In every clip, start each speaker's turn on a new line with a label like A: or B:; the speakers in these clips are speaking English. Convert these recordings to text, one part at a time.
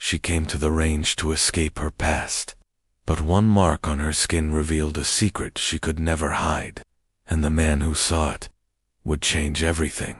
A: she came to the range to escape her past. But one mark on her skin revealed a secret she could never hide, and the man who saw it would change everything.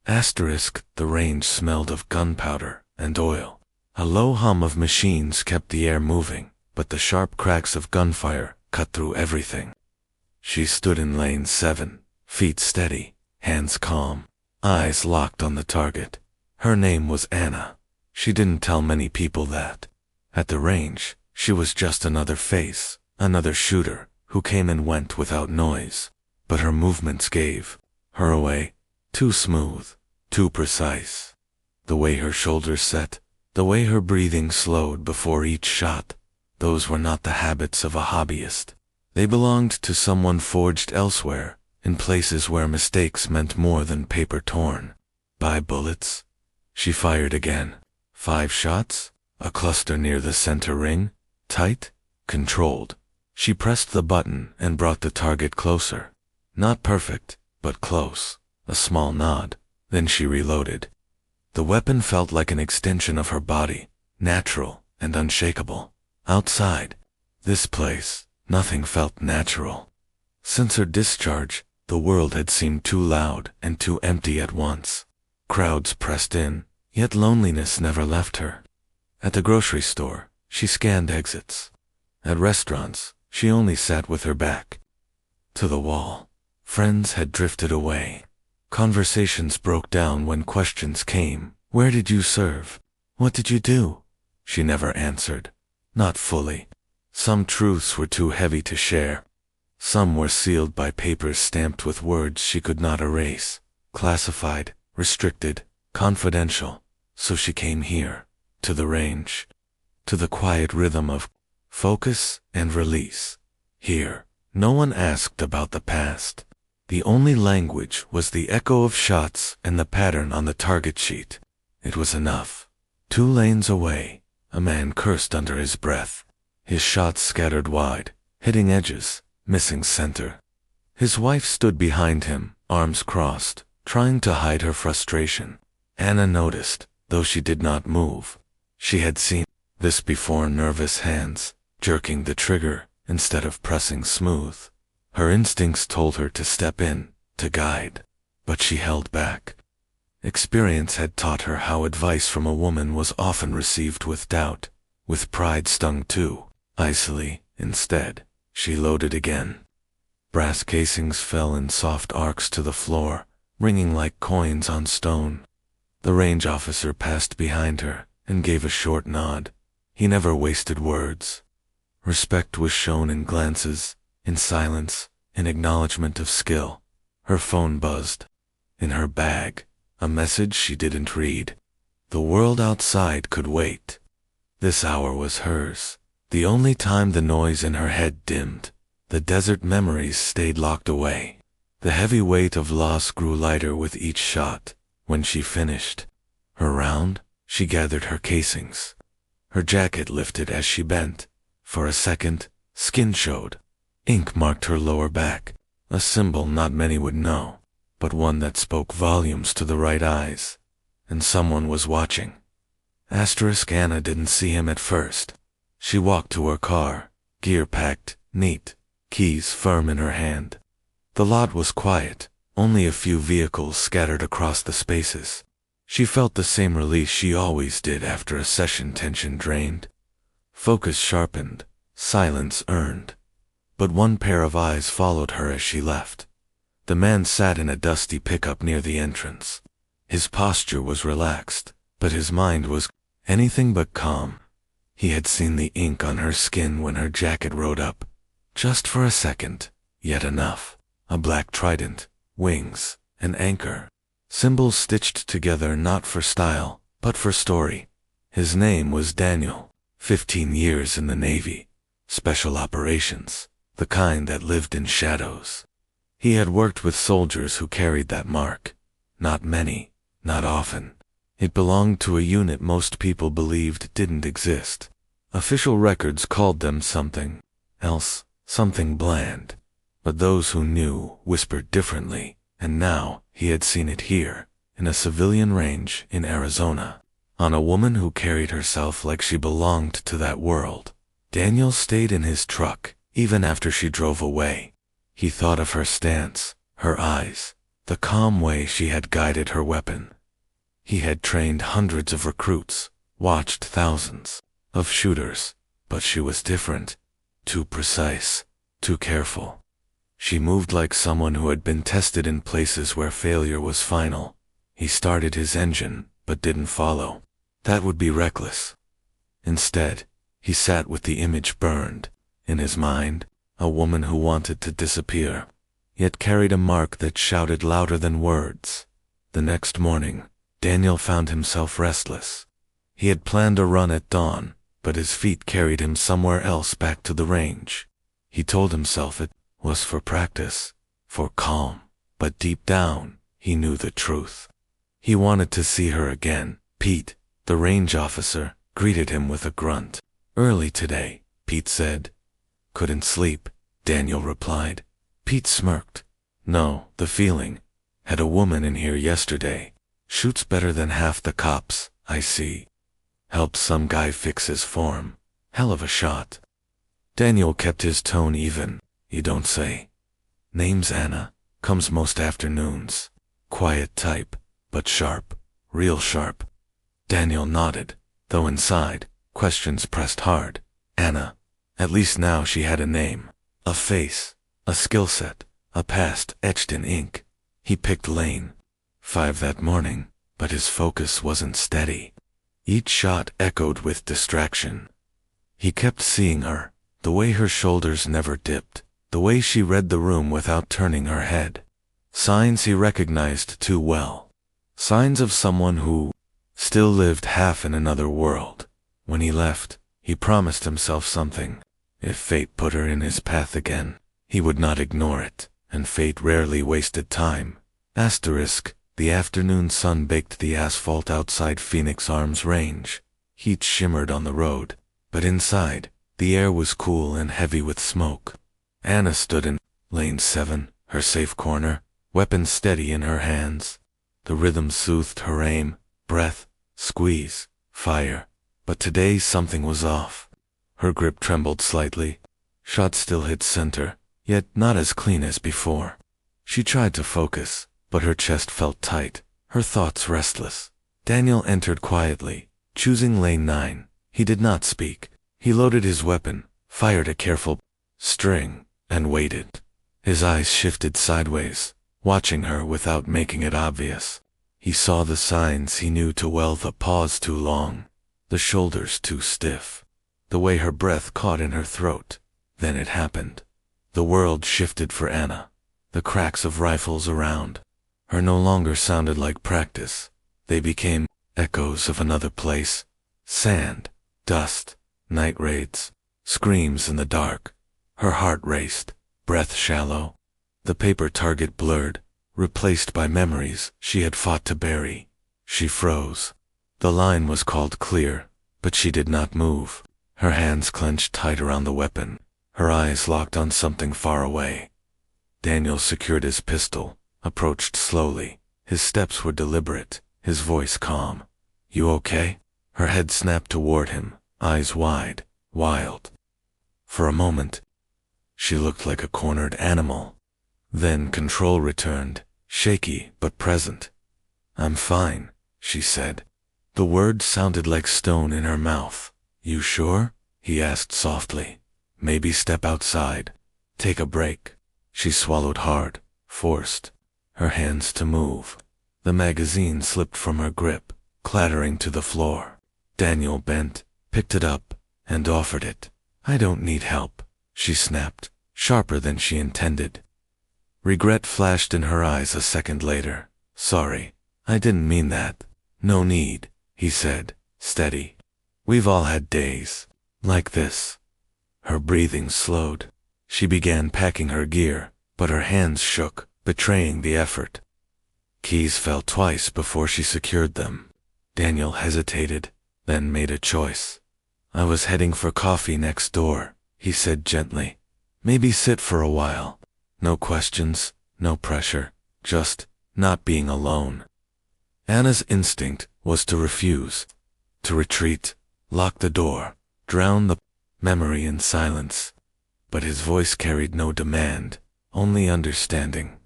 A: The range smelled of gunpowder and oil. A low hum of machines kept the air moving, but the sharp cracks of gunfire cut through everything. She stood in lane 7, feet steady, hands calm, eyes locked on the target. Her name was Anna. She didn't tell many people that. At the range, she was just another face, another shooter, who came and went without noise. But her movements gave her away. Too smooth, too precise. The way her shoulders set, the way her breathing slowed before each shot, those were not the habits of a hobbyist. They belonged to someone forged elsewhere, in places where mistakes meant more than paper torn by bullets. She fired again. 5 shots, a cluster near the center ring, tight, controlled. She pressed the button and brought the target closer. Not perfect, but close. A small nod. Then she reloaded. The weapon felt like an extension of her body, natural and unshakable. Outside this place, nothing felt natural. Since her discharge, the world had seemed too loud and too empty at once. Crowds pressed in, yet loneliness never left her. At the grocery store, she scanned exits. At restaurants, she only sat with her back to the wall. Friends had drifted away. Conversations broke down when questions came. Where did you serve? What did you do? She never answered. Not fully. Some truths were too heavy to share. Some were sealed by papers stamped with words she could not erase. Classified, restricted, confidential. So she came here, to the range, to the quiet rhythm of focus and release. Here, no one asked about the past. The only language was the echo of shots and the pattern on the target sheet. It was enough. 2 lanes away, a man cursed under his breath. His shots scattered wide, hitting edges, missing center. His wife stood behind him, arms crossed, trying to hide her frustration. Anna noticed, though she did not move. She had seen this before, nervous hands, jerking the trigger instead of pressing smooth. Her instincts told her to step in, to guide, but she held back. Experience had taught her how advice from a woman was often received with doubt, with pride stung too. Icily, instead, she loaded again. Brass casings fell in soft arcs to the floor, ringing like coins on stone. The range officer passed behind her and gave a short nod. He never wasted words. Respect was shown in glances, in silence, in acknowledgement of skill. Her phone buzzed. In her bag, a message she didn't read. The world outside could wait. This hour was hers. The only time the noise in her head dimmed. The desert memories stayed locked away. The heavy weight of loss grew lighter with each shot. When she finished her round, she gathered her casings. Her jacket lifted as she bent. For a second, skin showed. Ink marked her lower back, a symbol not many would know, but one that spoke volumes to the right eyes. And someone was watching. Anna didn't see him at first. She walked to her car, gear packed, neat, keys firm in her hand. The lot was quiet, only a few vehicles scattered across the spaces. She felt the same release she always did after a session, tension drained. Focus sharpened, silence earned. But one pair of eyes followed her as she left. The man sat in a dusty pickup near the entrance. His posture was relaxed, but his mind was anything but calm. He had seen the ink on her skin when her jacket rode up. Just for a second, yet enough. A black trident, wings, an anchor. Symbols stitched together not for style, but for story. His name was Daniel. 15 years in the Navy. Special operations. The kind that lived in shadows. He had worked with soldiers who carried that mark. Not many, not often. It belonged to a unit most people believed didn't exist. Official records called them something else, something bland. But those who knew whispered differently, and now he had seen it here, in a civilian range in Arizona. on a woman who carried herself like she belonged to that world. Daniel stayed in his truck, even after she drove away. He thought of her stance, her eyes, the calm way she had guided her weapon. He had trained hundreds of recruits, watched thousands of shooters, but she was different, too precise, too careful. She moved like someone who had been tested in places where failure was final. He started his engine, but didn't follow. That would be reckless. Instead, he sat with the image burned in his mind, a woman who wanted to disappear, yet carried a mark that shouted louder than words. The next morning, Daniel found himself restless. He had planned a run at dawn, but his feet carried him somewhere else back to the range. He told himself it was for practice, for calm, but deep down, he knew the truth. He wanted to see her again. Pete, the range officer, greeted him with a grunt. "Early today," Pete said. "Couldn't sleep," Daniel replied. Pete smirked. "No, the feeling. Had a woman in here yesterday. Shoots better than half the cops, I see. Helped some guy fix his form. Hell of a shot." Daniel kept his tone even. "You don't say." "Name's Anna. Comes most afternoons. Quiet type, but sharp. Real sharp." Daniel nodded, though inside, questions pressed hard. Anna. At least now she had a name, a face, a skill set, a past etched in ink. He picked lane 5 that morning, but his focus wasn't steady. Each shot echoed with distraction. He kept seeing her, the way her shoulders never dipped, the way she read the room without turning her head. Signs he recognized too well. Signs of someone who still lived half in another world. When he left, he promised himself something. If fate put her in his path again, he would not ignore it, and fate rarely wasted time. Asterisk, the afternoon sun baked the asphalt outside Phoenix Arms Range. Heat shimmered on the road, but inside, the air was cool and heavy with smoke. Anna stood in lane 7, her safe corner, weapon steady in her hands. The rhythm soothed her aim, breath, squeeze, fire. But today something was off. Her grip trembled slightly. Shot still hit center, yet not as clean as before. She tried to focus, but her chest felt tight, her thoughts restless. Daniel entered quietly, choosing lane 9. He did not speak. He loaded his weapon, fired a careful string, and waited. His eyes shifted sideways, watching her without making it obvious. He saw the signs he knew too well: the pause too long, the shoulders too stiff, the way her breath caught in her throat. Then it happened. The world shifted for Anna. The cracks of rifles around her no longer sounded like practice. They became echoes of another place. Sand, dust, night raids, screams in the dark. Her heart raced, breath shallow. The paper target blurred, replaced by memories she had fought to bury. She froze. The line was called clear, but she did not move. Her hands clenched tight around the weapon, her eyes locked on something far away. Daniel secured his pistol, approached slowly. His steps were deliberate, his voice calm. "You okay?" Her head snapped toward him, eyes wide, wild. For a moment, she looked like a cornered animal. Then control returned, shaky but present. "I'm fine," she said. The words sounded like stone in her mouth. "You sure?" he asked softly. "Maybe step outside. Take a break." She swallowed hard, forced her hands to move. The magazine slipped from her grip, clattering to the floor. Daniel bent, picked it up, and offered it. "I don't need help," she snapped, sharper than she intended. Regret flashed in her eyes a second later. "Sorry, I didn't mean that." "No need," he said, steady. "We've all had days like this." Her breathing slowed. She began packing her gear, but her hands shook, betraying the effort. Keys fell twice before she secured them. Daniel hesitated, then made a choice. "I was heading for coffee next door," he said gently. "Maybe sit for a while. No questions, no pressure, just not being alone." Anna's instinct was to refuse. to retreat, lock the door, drown the memory in silence. But his voice carried no demand, only understanding.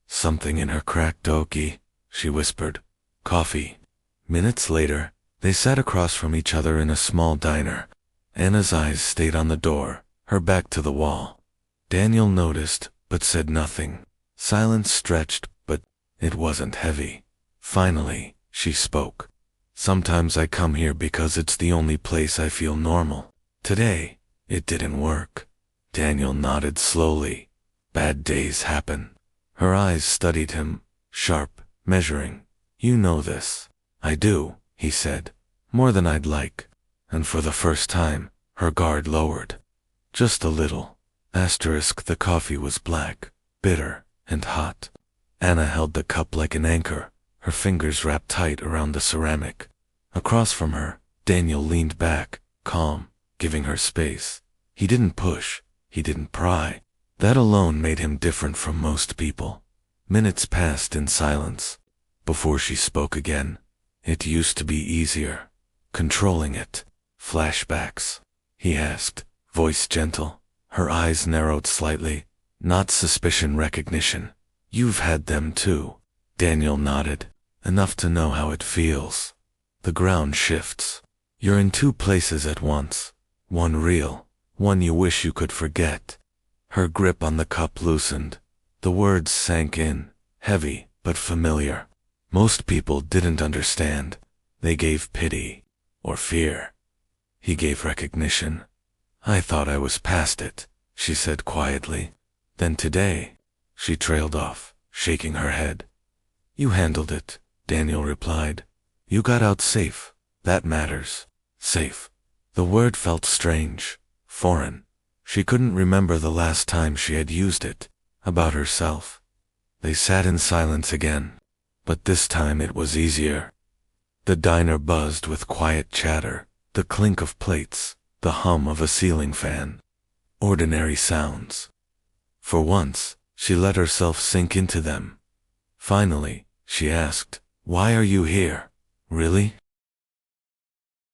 A: Something in her cracked. "Okay," she whispered. "Coffee." Minutes later, they sat across from each other in a small diner. Anna's eyes stayed on the door, her back to the wall. Daniel noticed, but said nothing. Silence stretched, but it wasn't heavy. Finally, she spoke. "Sometimes I come here because it's the only place I feel normal. Today, it didn't work." Daniel nodded slowly. "Bad days happen." Her eyes studied him, sharp, measuring. "You know this." "I do," he said. "More than I'd like." And for the first time, her guard lowered. Just a little. The coffee was black, bitter, and hot. Anna held the cup like an anchor, her fingers wrapped tight around the ceramic. Across from her, Daniel leaned back, calm, giving her space. He didn't push, he didn't pry. That alone made him different from most people. Minutes passed in silence. Before she spoke again, "It used to be easier. Controlling it." "Flashbacks?" he asked, voice gentle. Her eyes narrowed slightly. "Not suspicion recognition. You've had them too." Daniel nodded. "Enough to know how it feels. The ground shifts. You're in two places at once. One real, one you wish you could forget." Her grip on the cup loosened. The words sank in, heavy but familiar. Most people didn't understand. They gave pity or fear. He gave recognition. "I thought I was past it," she said quietly. "Then today," she trailed off, shaking her head. "You handled it," Daniel replied. "You got out safe. That matters." Safe. The word felt strange, foreign. She couldn't remember the last time she had used it, about herself. They sat in silence again, but this time it was easier. The diner buzzed with quiet chatter, the clink of plates, the hum of a ceiling fan. Ordinary sounds. For once, she let herself sink into them. Finally, she asked, "Why are you here? Really?"